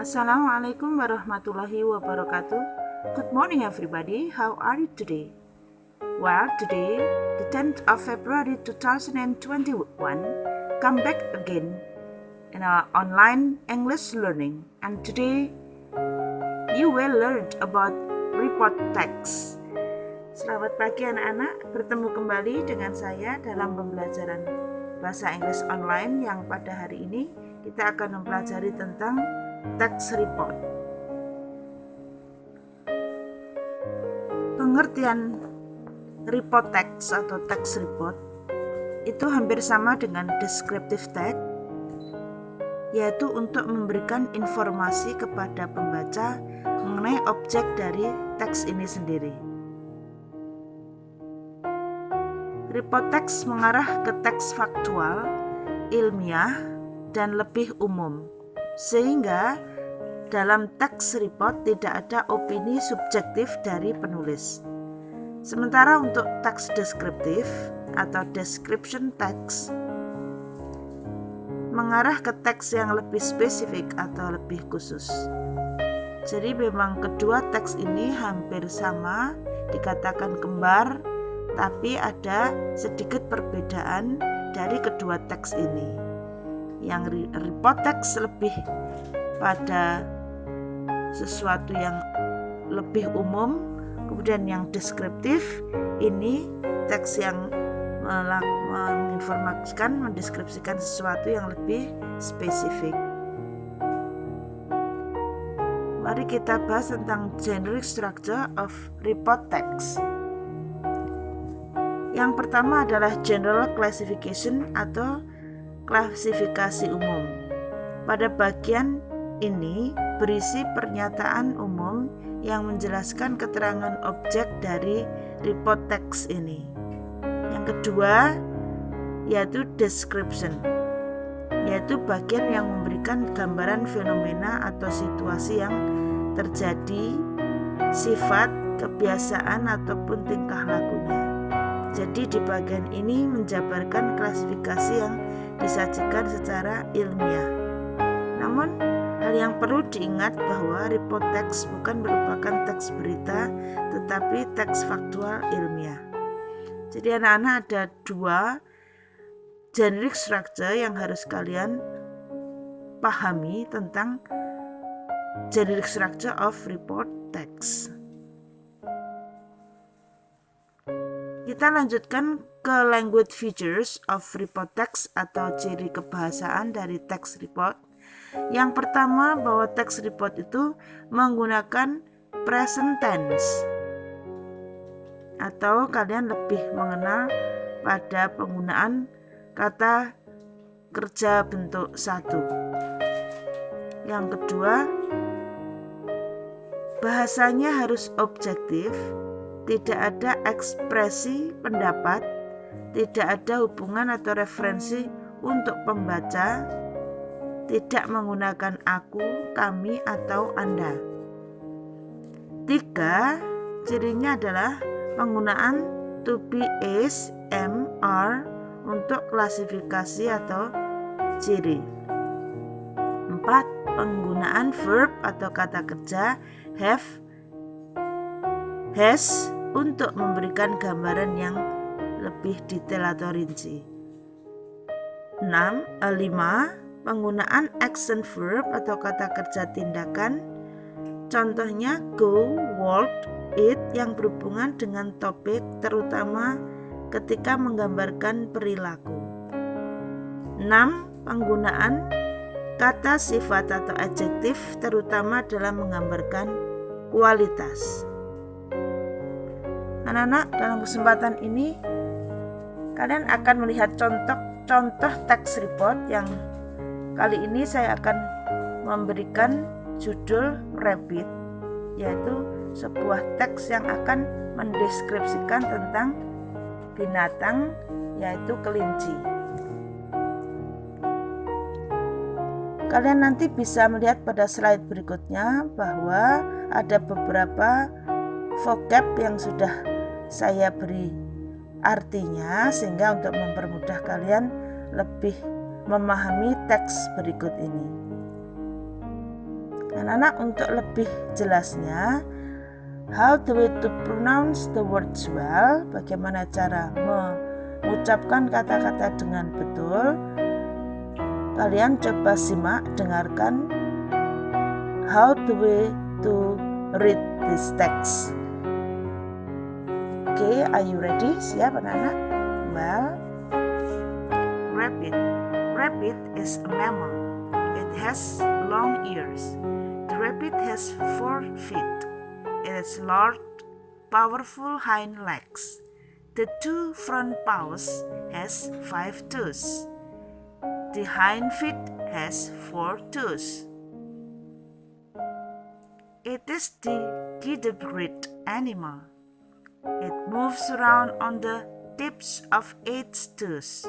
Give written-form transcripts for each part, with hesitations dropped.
Assalamualaikum warahmatullahi wabarakatuh. Good morning everybody, how are you today? Well, today, the 10th of February 2021, come back again in our online English learning. And today, you will learn about report text. Selamat pagi anak-anak, bertemu kembali dengan saya dalam pembelajaran bahasa Inggris online yang pada hari ini kita akan mempelajari tentang text report. Pengertian report text atau text report itu hampir sama dengan descriptive text, yaitu untuk memberikan informasi kepada pembaca mengenai objek dari teks ini sendiri. Report text mengarah ke teks faktual, ilmiah, dan lebih umum, sehingga dalam teks report tidak ada opini subjektif dari penulis. Sementara untuk teks deskriptif atau description text mengarah ke teks yang lebih spesifik atau lebih khusus. Jadi memang kedua teks ini hampir sama, dikatakan kembar, tapi ada sedikit perbedaan dari kedua teks ini. Yang report text lebih pada sesuatu yang lebih umum, kemudian yang deskriptif ini teks yang menginformasikan, mendeskripsikan sesuatu yang lebih spesifik. Mari kita bahas tentang generic structure of report text. Yang pertama adalah general classification atau klasifikasi umum. Pada bagian ini berisi pernyataan umum yang menjelaskan keterangan objek dari report text ini. Yang kedua yaitu description, yaitu bagian yang memberikan gambaran fenomena atau situasi yang terjadi, sifat, kebiasaan ataupun tingkah lakunya. Jadi di bagian ini menjabarkan klasifikasi yang disajikan secara ilmiah. Namun, hal yang perlu diingat bahwa report text bukan merupakan teks berita, tetapi teks faktual ilmiah. Jadi anak-anak ada dua generic structure yang harus kalian pahami tentang generic structure of report text. Kita lanjutkan ke language features of report text atau ciri kebahasaan dari text report. Yang pertama, bahwa text report itu menggunakan present tense, atau kalian lebih mengenal pada penggunaan kata kerja bentuk satu. Yang kedua, bahasanya harus objektif, tidak ada ekspresi pendapat, tidak ada hubungan atau referensi untuk pembaca, tidak menggunakan aku, kami, atau Anda. 3, cirinya adalah penggunaan to be, is, am, are untuk klasifikasi atau ciri. 4, penggunaan verb atau kata kerja have, has untuk memberikan gambaran yang lebih detail atau rinci. 5, penggunaan action verb atau kata kerja tindakan. Contohnya go, walk, eat yang berhubungan dengan topik, terutama ketika menggambarkan perilaku. 6, penggunaan kata sifat atau adjektif, terutama dalam menggambarkan kualitas. Anak-anak, dalam kesempatan ini kalian akan melihat contoh teks report yang kali ini saya akan memberikan judul rabbit, yaitu sebuah teks yang akan mendeskripsikan tentang binatang, yaitu kelinci. Kalian nanti bisa melihat pada slide berikutnya bahwa ada beberapa vocab yang sudah saya beri artinya, sehingga untuk mempermudah kalian lebih memahami teks berikut ini. Anak-anak, untuk lebih jelasnya, how the way to pronounce the words well, bagaimana cara mengucapkan kata-kata dengan betul, kalian coba simak, dengarkan how the way to read this text. Okay, are you ready? Siap anak-anak? Well, rabbit is a mammal. It has long ears. The rabbit has 4 feet. It has large, powerful hind legs. The 2 front paws has 5 toes. The hind feet has 4 toes. It is the giddy-breed animal. It moves around on the tips of 8 toes.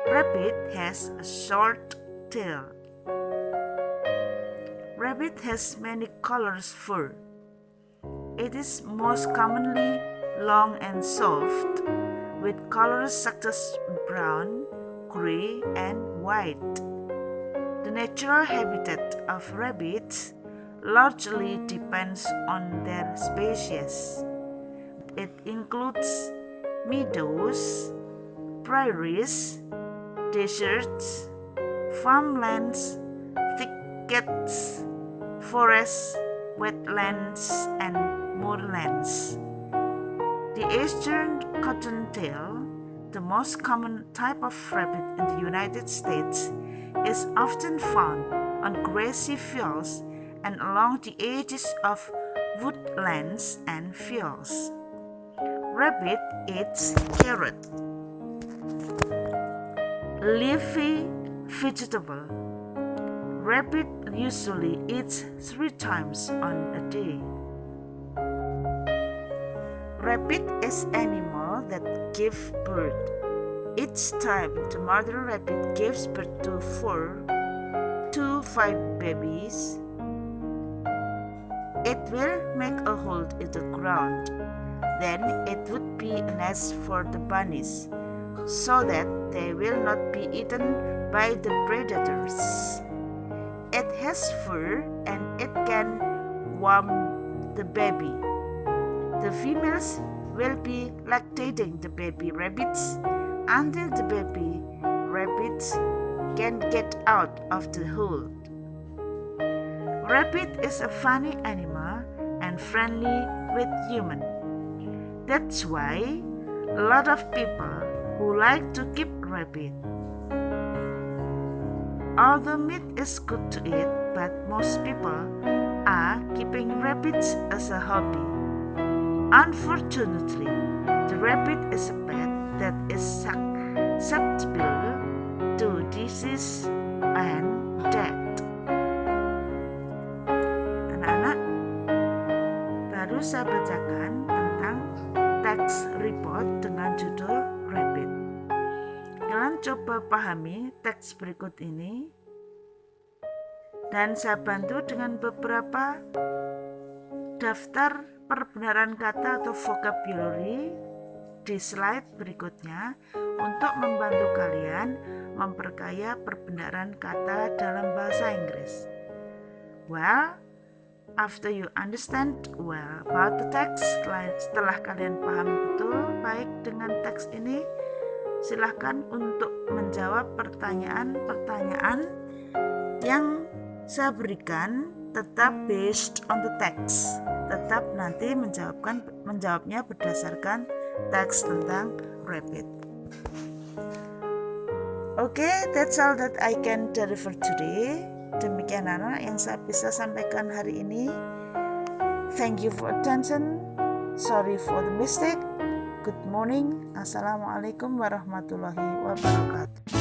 Rabbit has a short tail. Rabbit has many colors fur. It is most commonly long and soft, with colors such as brown, gray, and white. The natural habitat of rabbits largely depends on their species. It includes meadows, prairies, deserts, farmlands, thickets, forests, wetlands, and moorlands. The eastern cottontail, the most common type of rabbit in the United States, is often found on grassy fields and along the edges of woodlands and fields. Rabbit eats carrot, leafy vegetable. Rabbit usually eats 3 times on a day. Rabbit is animal that give birth. Each time the mother rabbit gives birth to 4 to 5 babies, it will make a hole in the ground. Then it would be a nest for the bunnies, so that they will not be eaten by the predators. It has fur and it can warm the baby. The females will be lactating the baby rabbits until the baby rabbits can get out of the hole. Rabbit is a funny animal and friendly with humans. That's why a lot of people who like to keep rabbit. Although meat is good to eat, but most people are keeping rabbits as a hobby. Unfortunately, the rabbit is a pet that is susceptible to disease and death. Anak-anak, baru saya bacakan tentang teks report dengan judul Rabbit. Kalian coba pahami teks berikut ini dan saya bantu dengan beberapa daftar perbenaran kata atau vocabulary di slide berikutnya untuk membantu kalian memperkaya perbenaran kata dalam bahasa Inggris. Well, after you understand well about the text, setelah kalian paham betul baik dengan teks ini, silakan untuk menjawab pertanyaan-pertanyaan yang saya berikan, tetap based on the text. Tetap nanti menjawabnya berdasarkan teks tentang rabbit. Okay, that's all that I can deliver today. Demikian anak yang saya bisa sampaikan hari ini. Thank you for attention. Sorry for the mistake. Good morning. Assalamualaikum warahmatullahi wabarakatuh.